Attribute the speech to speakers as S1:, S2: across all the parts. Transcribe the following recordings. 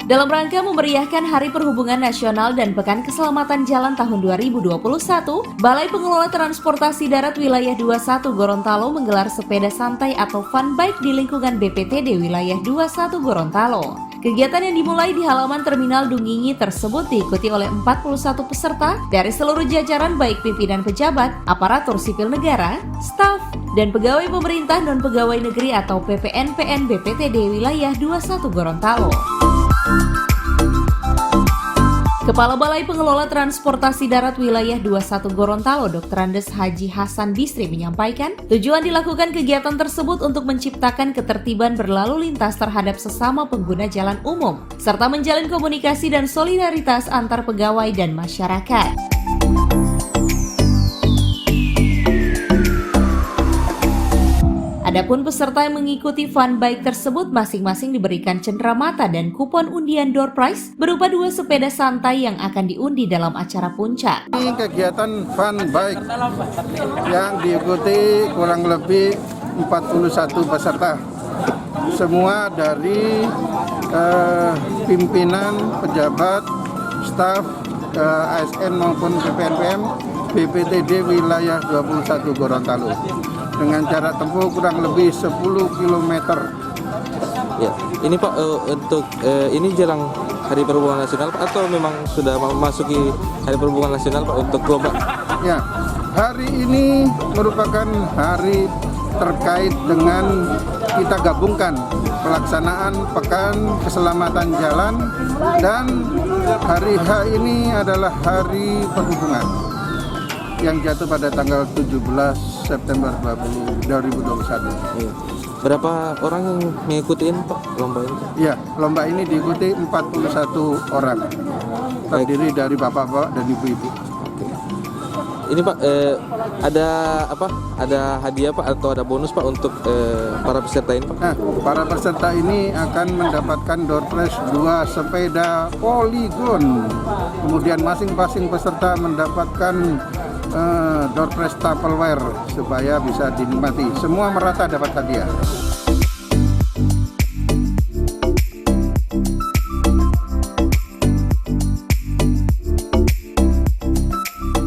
S1: Dalam rangka memeriahkan Hari Perhubungan Nasional dan Pekan Keselamatan Jalan tahun 2021, Balai Pengelola Transportasi Darat Wilayah 21 Gorontalo menggelar sepeda santai atau fun bike di lingkungan BPTD Wilayah 21 Gorontalo. Kegiatan yang dimulai di halaman Terminal Dungingi tersebut diikuti oleh 41 peserta dari seluruh jajaran baik pimpinan pejabat, aparatur sipil negara, staf, dan pegawai pemerintah non-pegawai negeri atau PPNPN BPTD Wilayah 21 Gorontalo. Kepala Balai Pengelola Transportasi Darat Wilayah 21 Gorontalo, Dr. Andes Haji Hasan Bisri menyampaikan, tujuan dilakukan kegiatan tersebut untuk menciptakan ketertiban berlalu lintas terhadap sesama pengguna jalan umum, serta menjalin komunikasi dan solidaritas antar pegawai dan masyarakat. Adapun peserta yang mengikuti fun bike tersebut masing-masing diberikan cenderamata dan kupon undian door prize berupa 2 sepeda santai yang akan diundi dalam acara puncak.
S2: Ini kegiatan fun bike yang diikuti kurang lebih 41 peserta. Semua dari pimpinan, pejabat, staf, ASN maupun PPNPM BPTD Wilayah 21 Gorontalo. Dengan jarak tempuh kurang lebih 10 km.
S3: Ya, ini Pak untuk ini jelang Hari Perhubungan Nasional Pak, atau memang sudah memasuki Hari Perhubungan Nasional Pak untuk global?
S2: Ya, hari ini merupakan hari terkait dengan kita gabungkan pelaksanaan Pekan Keselamatan Jalan dan hari H ini adalah Hari Perhubungan yang jatuh pada tanggal 17 September 2021.
S3: Iya. Berapa orang yang mengikuti Pak lomba ini?
S2: Ya, lomba ini diikuti 41 orang, terdiri dari bapak-bapak dan ibu-ibu.
S3: Ini Pak, ada apa? Ada hadiah Pak atau ada bonus Pak untuk para peserta ini Pak?
S2: Nah, para peserta ini akan mendapatkan door prize 2 sepeda Polygon. Kemudian masing-masing peserta mendapatkan door prize Tupperware supaya bisa dinikmati. Semua merata dapat hadiah.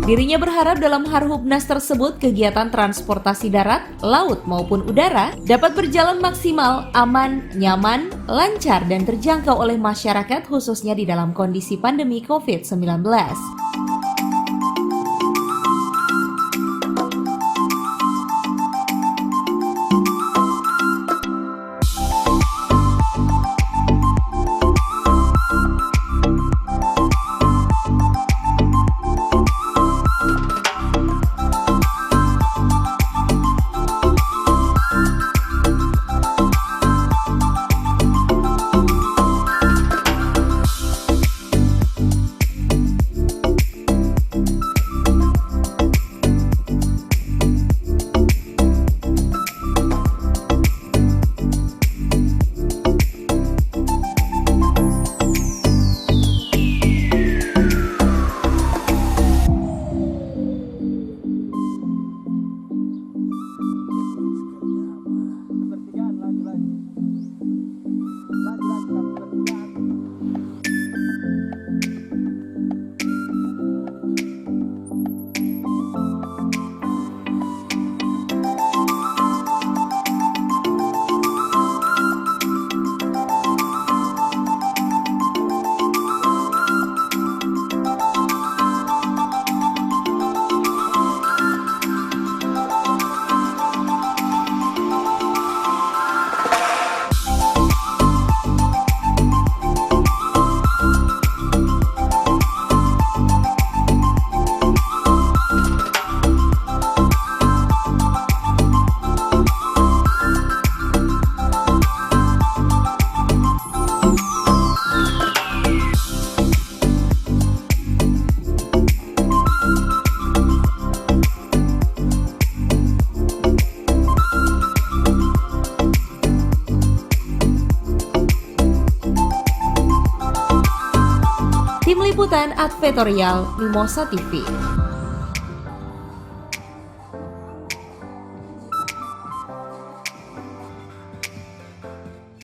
S1: Dirinya berharap dalam Harhubnas tersebut kegiatan transportasi darat, laut maupun udara dapat berjalan maksimal, aman, nyaman, lancar dan terjangkau oleh masyarakat khususnya di dalam kondisi pandemi COVID-19. Tim Liputan Advertorial Mimosa TV.